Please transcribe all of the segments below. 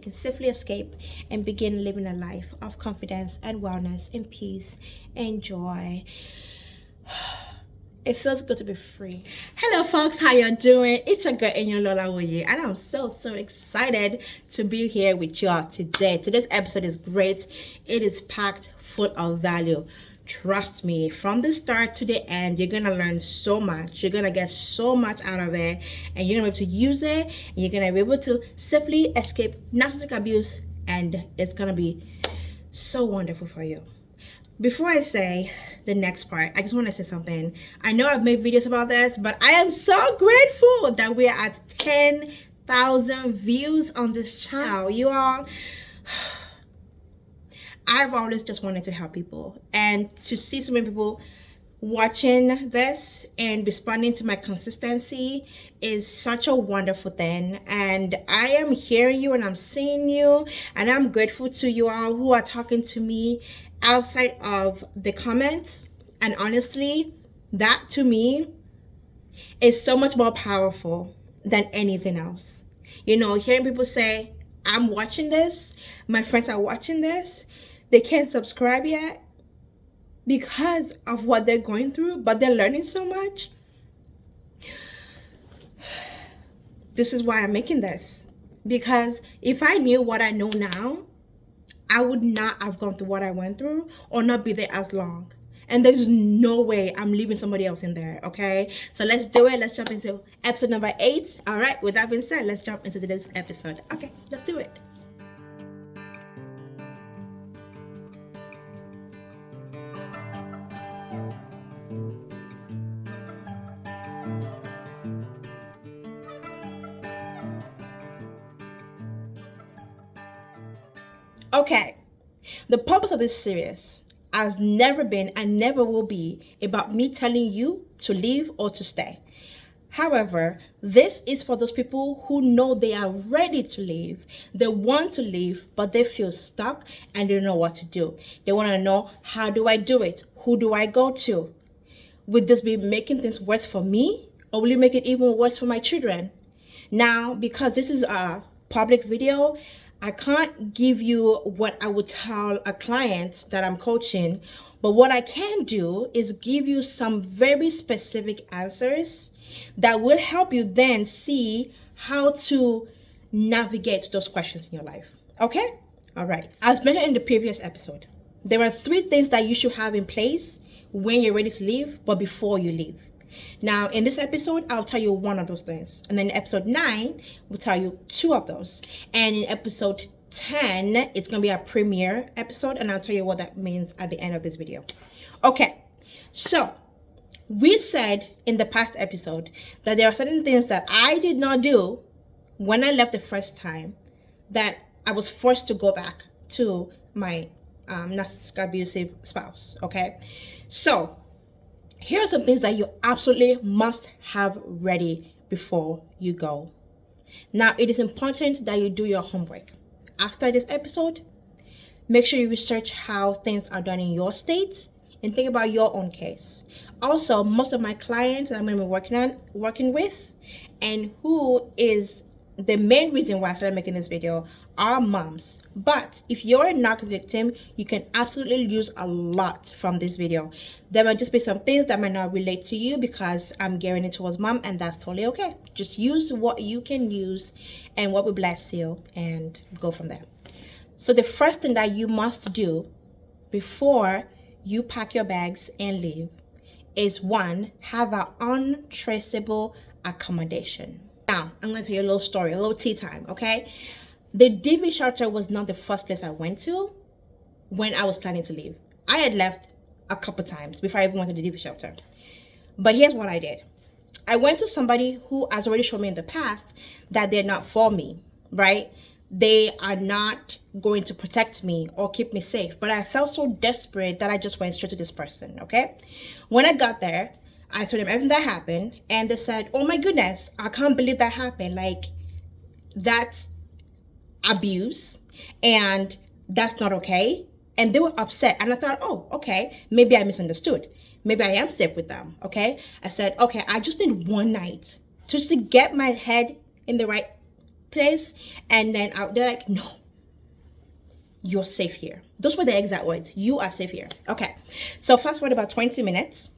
can safely escape and begin living a life of confidence and wellness and peace and joy. It feels good to be free. Hello folks, how you doing? It's a girl in your Lola Woye, and I'm so excited to be here with y'all today. Today's episode is great. It is packed full of value. Trust me, from the start to the end, you're gonna learn so much. You're gonna get so much out of it, and you're gonna be able to use it, and you're gonna be able to safely escape narcissistic abuse, and it's gonna be so wonderful for you. Before I say the next part, I just want to say something. I know I've made videos about this, but I am so grateful that we're at 10,000 views on this channel. You all, I've always just wanted to help people, and to see so many people watching this and responding to my consistency is such a wonderful thing. And I am hearing you and I'm seeing you, and I'm grateful to you all who are talking to me outside of the comments. And honestly, that to me is so much more powerful than anything else. You know, hearing people say, I'm watching this, my friends are watching this, they can't subscribe yet because of what they're going through, but they're learning so much. This is why I'm making this, because if I knew what I know now, I would not have gone through what I went through or not be there as long. And there's no way I'm leaving somebody else in there, okay? So let's do it. Let's jump into episode number 8. All right, with that being said, let's jump into today's episode. Okay, let's do it. Okay, the purpose of this series has never been and never will be about me telling you to leave or to stay. However, this is for those people who know they are ready to leave. They want to leave, but they feel stuck and they don't know what to do. They want to know, how do I do it? Who do I go to? Would this be making things worse for me, or will it make it even worse for my children? Now, because this is a public video, I can't give you what I would tell a client that I'm coaching, but what I can do is give you some very specific answers that will help you then see how to navigate those questions in your life. Okay? All right. As mentioned in the previous episode, there are 3 things that you should have in place when you're ready to leave, but before you leave. Now, in this episode, I'll tell you 1 of those things. And then in episode 9, we'll tell you 2 of those. And in episode 10, it's going to be a premiere episode, and I'll tell you what that means at the end of this video. Okay, so we said in the past episode that there are certain things that I did not do when I left the first time that I was forced to go back to my narcissistic abusive spouse, okay? So here are some things that you absolutely must have ready before you go. Now, it is important that you do your homework. After this episode, make sure you research how things are done in your state and think about your own case. Also, most of my clients that I'm going to be working with, and who is the main reason why I started making this video, are moms. But if you're a narc victim, you can absolutely use a lot from this video. There might just be some things that might not relate to you because I'm gearing it towards mom, and that's totally okay. Just use what you can use and what will bless you and go from there. So the first thing that you must do before you pack your bags and leave is 1, have an untraceable accommodation. Now, I'm going to tell you a little story, a little tea time, okay? The DV shelter was not the first place I went to when I was planning to leave. I had left a couple times before I even went to the DV shelter. But here's what I did. I went to somebody who has already shown me in the past that they're not for me, right? They are not going to protect me or keep me safe. But I felt so desperate that I just went straight to this person, okay? When I got there, I told them everything that happened, and they said, oh my goodness, I can't believe that happened. Like, that's abuse, and that's not okay. And they were upset, and I thought, oh, okay, maybe I misunderstood. Maybe I am safe with them, okay? I said, okay, I just need 1 night to just get my head in the right place. And then they're like, no, you're safe here. Those were the exact words. You are safe here. Okay. So fast forward about 20 minutes.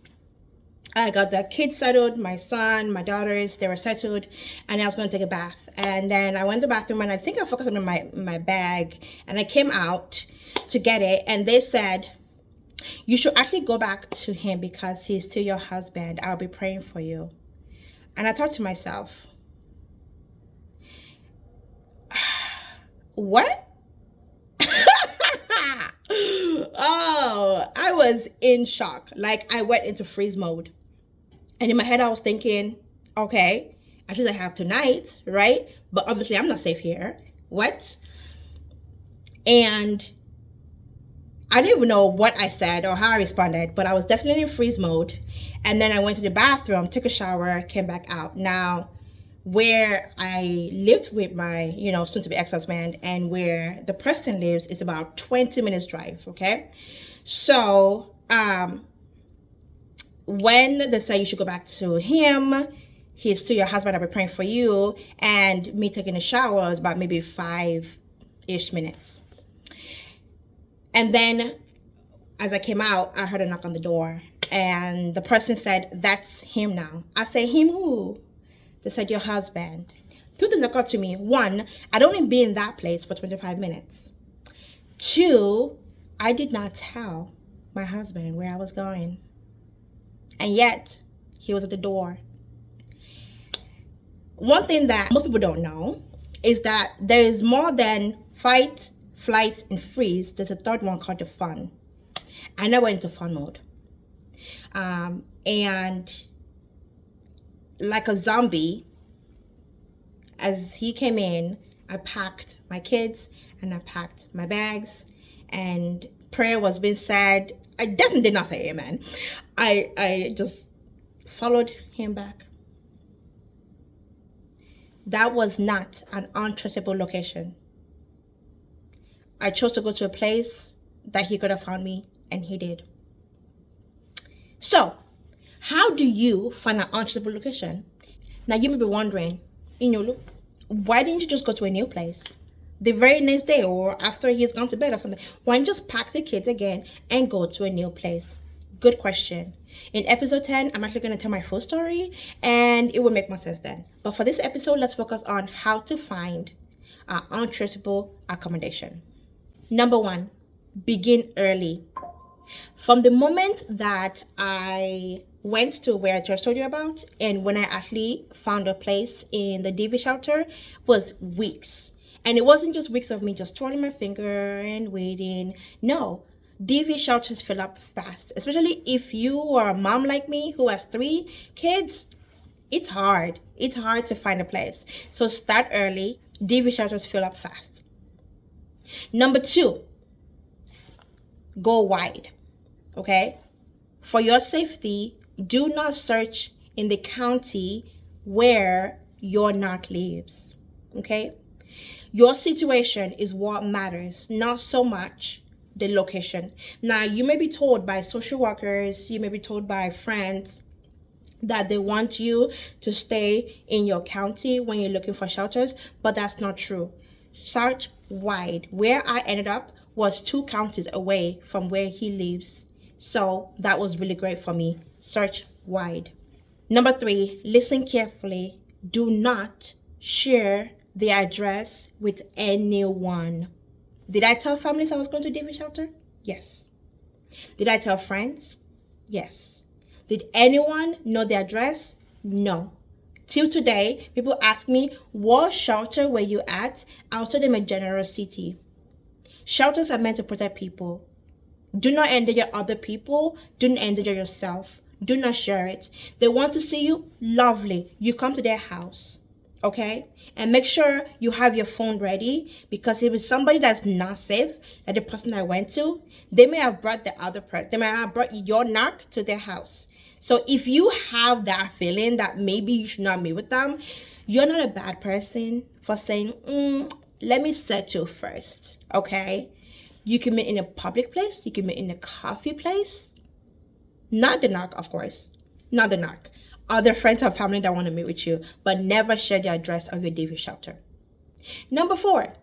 I got the kids settled, my son, my daughters, they were settled, and I was going to take a bath. And then I went to the bathroom, and I think I focused on my bag, and I came out to get it, and they said, you should actually go back to him because he's still your husband. I'll be praying for you. And I thought to myself, what? Oh, I was in shock. Like, I went into freeze mode. And in my head, I was thinking, okay, at least I have tonight, right? But obviously, I'm not safe here. What? And I didn't even know what I said or how I responded, but I was definitely in freeze mode. And then I went to the bathroom, took a shower, came back out. Now, where I lived with my, soon-to-be ex-husband and where the person lives is about 20 minutes drive, okay? So, when they say you should go back to him, he's still your husband, I'll be praying for you, and me taking a shower was about maybe 5-ish minutes. And then as I came out, I heard a knock on the door, and the person said, that's him now. I say, him who? They said, your husband. Two things occurred to me. One, I'd only been in that place for 25 minutes. Two, I did not tell my husband where I was going. And yet, he was at the door. One thing that most people don't know is that there is more than fight, flight, and freeze. There's a third one called the fun. And I went into fun mode. And like a zombie, as he came in, I packed my kids and I packed my bags, and prayer was being said. I definitely did not say amen. I just followed him back. That was not an untrustable location. I chose to go to a place that he could have found me, and he did. So, how do you find an untrustable location? Now, you may be wondering, Inyolu, why didn't you just go to a new place? The very next day or after he's gone to bed or something. Why don't you just pack the kids again and go to a new place? Good question. In episode 10, I'm actually going to tell my full story and it will make more sense then. But for this episode, let's focus on how to find an untraceable accommodation. Number 1, begin early. From the moment that I went to where I just told you about and when I actually found a place in the DV shelter was weeks. And it wasn't just weeks of me just twirling my finger and waiting. No, DV shelters fill up fast, especially if you are a mom like me who has 3 kids. It's hard. It's hard to find a place. So start early. DV shelters fill up fast. Number 2, go wide. Okay? For your safety, do not search in the county where your narc lives. Okay? Your situation is what matters, not so much the location. Now, you may be told by social workers, you may be told by friends that they want you to stay in your county when you're looking for shelters, but that's not true. Search wide. Where I ended up was 2 counties away from where he lives. So that was really great for me. Search wide. Number 3, listen carefully. Do not share the address with anyone. Did I tell families I was going to DV shelter? Yes. Did I tell friends? Yes. Did anyone know the address? No. Till today, people ask me, what shelter were you at? I'll tell them a general city. Shelters are meant to protect people. Do not endanger other people. Do not endanger yourself. Do not share it. They want to see you. Lovely. You come to their house. Okay? And make sure you have your phone ready, because if it's somebody that's not safe, like the person I went to, they may have brought the other person. They may have brought your narc to their house. So if you have that feeling that maybe you should not meet with them, you're not a bad person for saying, let me settle first. Okay? You can meet in a public place. You can meet in a coffee place. Not the narc, of course. Not the narc. Other friends or family that want to meet with you, but never share the address of your DV shelter. Number 4,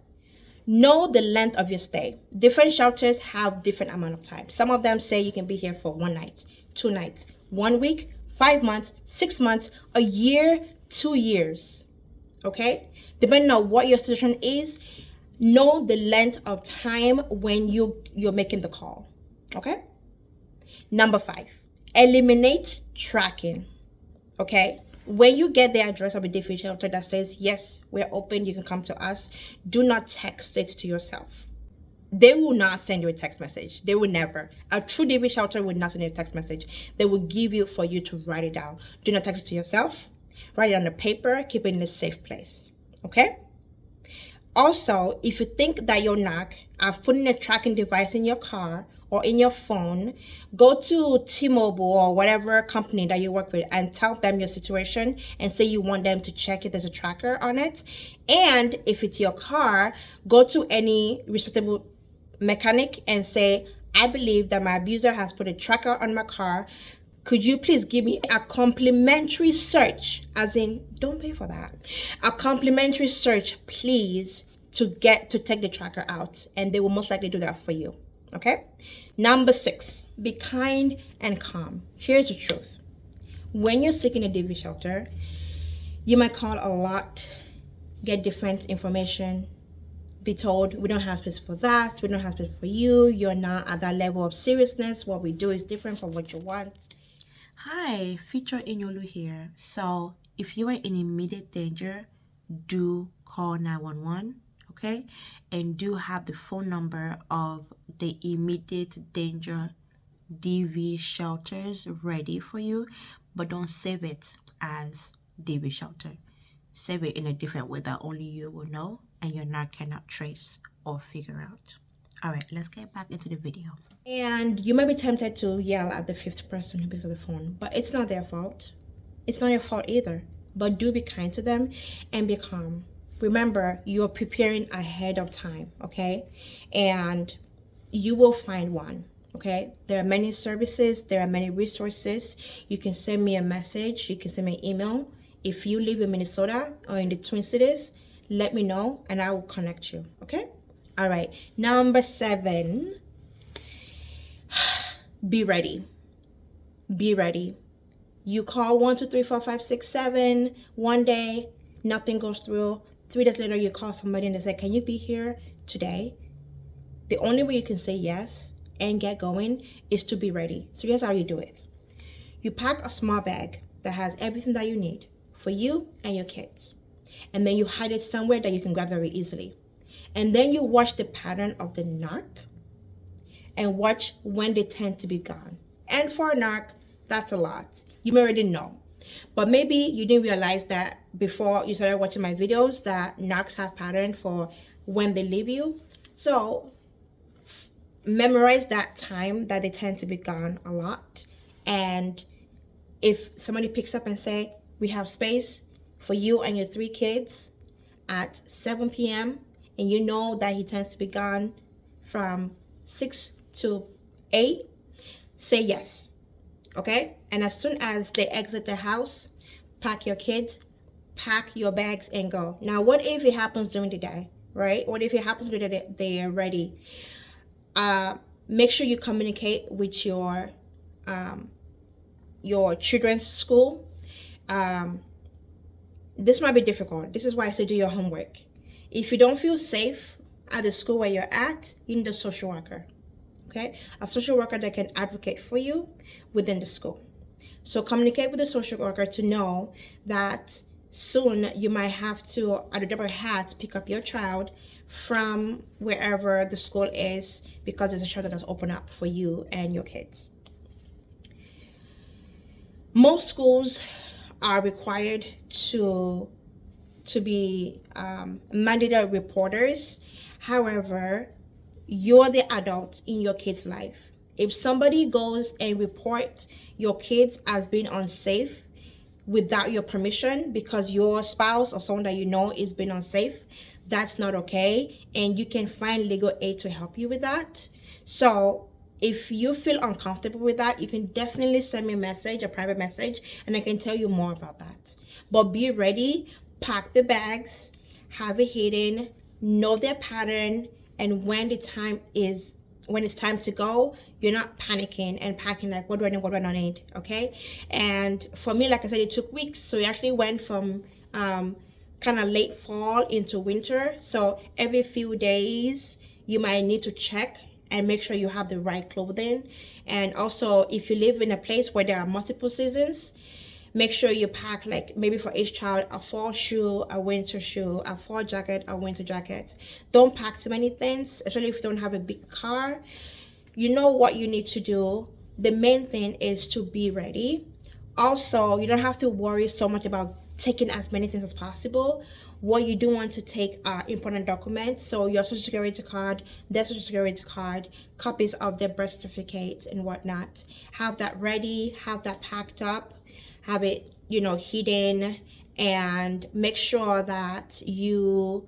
know the length of your stay. Different shelters have different amount of time. Some of them say you can be here for 1 night, 2 nights, 1 week, 5 months, 6 months, a year, 2 years. Okay? Depending on what your situation is, know the length of time when you're making the call. Okay? Number 5, eliminate tracking. Okay? When you get the address of a DV shelter that says, yes, we're open, you can come to us, do not text it to yourself. They will not send you a text message. They will never. A true DV shelter will not send you a text message. They will give you for you to write it down. Do not text it to yourself. Write it on a paper. Keep it in a safe place. Okay? Also, if you think that your narc are putting a tracking device in your car or in your phone, go to T-Mobile or whatever company that you work with and tell them your situation and say you want them to check if there's a tracker on it. And if it's your car, go to any respectable mechanic and say, I believe that my abuser has put a tracker on my car. Could you please give me a complimentary search, as in, don't pay for that, a complimentary search, please, to take the tracker out, and they will most likely do that for you. Okay? Number 6, be kind and calm. Here's the truth. When you're seeking a DV shelter, you might call a lot, get different information, be told, we don't have space for that, we don't have space for you, you're not at that level of seriousness, what we do is different from what you want. Hi, Feature Inyolu here. So if you are in immediate danger, do call 911, okay? And do have the phone number of the immediate danger DV shelters ready for you, but don't save it as DV shelter. Save it in a different way that only you will know and your narc cannot trace or figure out. All right, let's get back into the video. And you might be tempted to yell at the 5th person who picks up the phone, but it's not their fault. It's not your fault either. But do be kind to them and be calm. Remember, you're preparing ahead of time, okay? And you will find one, okay? There are many services, there are many resources. You can send me a message, you can send me an email. If you live in Minnesota or in the Twin Cities, let me know and I will connect you, okay? All right, number 7, be ready. Be ready. You call 1, 2, 3, 4, 5, 6, 7. One day, nothing goes through. 3 days later, you call somebody and they say, can you be here today? The only way you can say yes and get going is to be ready. So here's how you do it. You pack a small bag that has everything that you need for you and your kids. And then you hide it somewhere that you can grab very easily. And then you watch the pattern of the narc and watch when they tend to be gone. And for a narc, that's a lot. You may already know. But maybe you didn't realize that before you started watching my videos that narcs have pattern for when they leave you. So memorize that time that they tend to be gone a lot. And if somebody picks up and say, we have space for you and your 3 kids at 7 p.m., and you know that he tends to be gone from 6 to 8, say yes, okay? And as soon as they exit the house, pack your kids, pack your bags and go. Now, what if it happens during the day, right? What if it happens during the day, they are ready? Make sure you communicate with your children's school. This might be difficult. This is why I say do your homework. If you don't feel safe at the school where you're at, you need a social worker, okay? A social worker that can advocate for you within the school. So communicate with the social worker to know that soon you might have to, at a drop of a hat, pick up your child from wherever the school is because there's a shelter that's open up for you and your kids. Most schools are required to be mandated reporters. However, you're the adult in your kid's life. If somebody goes and reports your kids as being unsafe without your permission because your spouse or someone that you know is being unsafe, that's not okay, and you can find legal aid to help you with that. So if you feel uncomfortable with that, you can definitely send me a message, a private message, and I can tell you more about that. But be ready, pack the bags, have it hidden, know their pattern, and when it's time to go, you're not panicking and packing like, what do I need, what do I not need, okay? And for me, like I said, it took weeks. So it actually went from kind of late fall into winter. So every few days, you might need to check and make sure you have the right clothing. And also, if you live in a place where there are multiple seasons, make sure you pack, like, maybe for each child, a fall shoe, a winter shoe, a fall jacket, a winter jacket. Don't pack too many things, especially if you don't have a big car. You know what you need to do. The main thing is to be ready. Also, you don't have to worry so much about taking as many things as possible. What you do want to take are important documents, so your social security card, their social security card, copies of their birth certificates and whatnot. Have that ready, have that packed up, have it, hidden, and make sure that you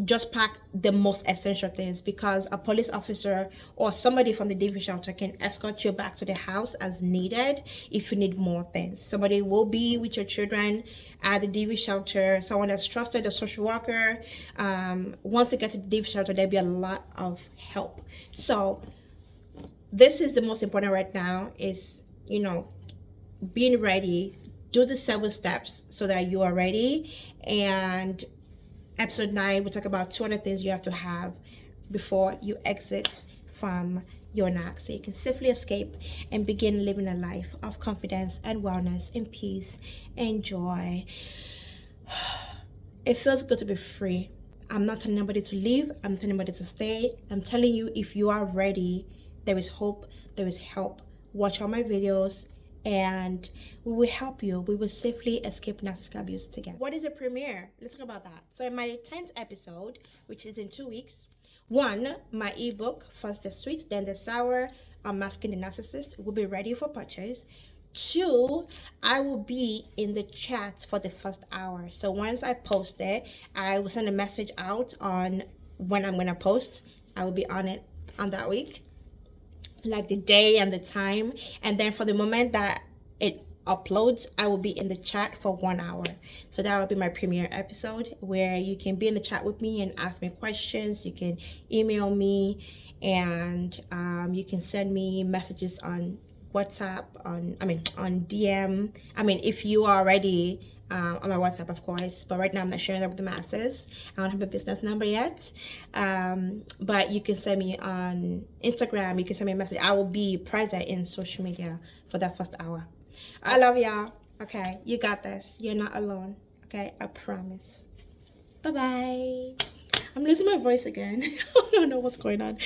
just pack the most essential things, because a police officer or somebody from the DV shelter can escort you back to the house as needed if you need more things. Somebody will be with your children at the DV shelter, someone that's trusted, a social worker. Once you get to the DV shelter, there'll be a lot of help. So this is the most important right now, is being ready. Do the 7 steps so that you are ready. And episode 9, we talk about 2 other things you have to have before you exit from your narc, so you can safely escape and begin living a life of confidence and wellness and peace and joy. It feels good to be free. I'm not telling anybody to leave. I'm telling anybody to stay. I'm telling you, if you are ready, there is hope, there is help. Watch all my videos, and we will help you. We will safely escape narcissistic abuse together. What is a premiere? Let's talk about that. So in my 10th episode, which is in 2 weeks, 1, my ebook, First the Sweet, Then the Sour, Unmasking the Narcissist, will be ready for purchase. 2, I will be in the chat for the first hour. So once I post it, I will send a message out on when I'm gonna post. I will be on it on that week, like the day and the time. And then for the moment that it uploads, I will be in the chat for 1 hour. So that will be my premiere episode, where you can be in the chat with me and ask me questions. You can email me, and you can send me messages on WhatsApp, on DM. If you are already on my WhatsApp, of course, but right now I'm not sharing that with the masses. I don't have a business number yet, but you can send me on Instagram. You can send me a message. I will be present in social media for that first hour. I love y'all. Okay, you got this. You're not alone. Okay, I promise. Bye bye. I'm losing my voice again. I don't know what's going on.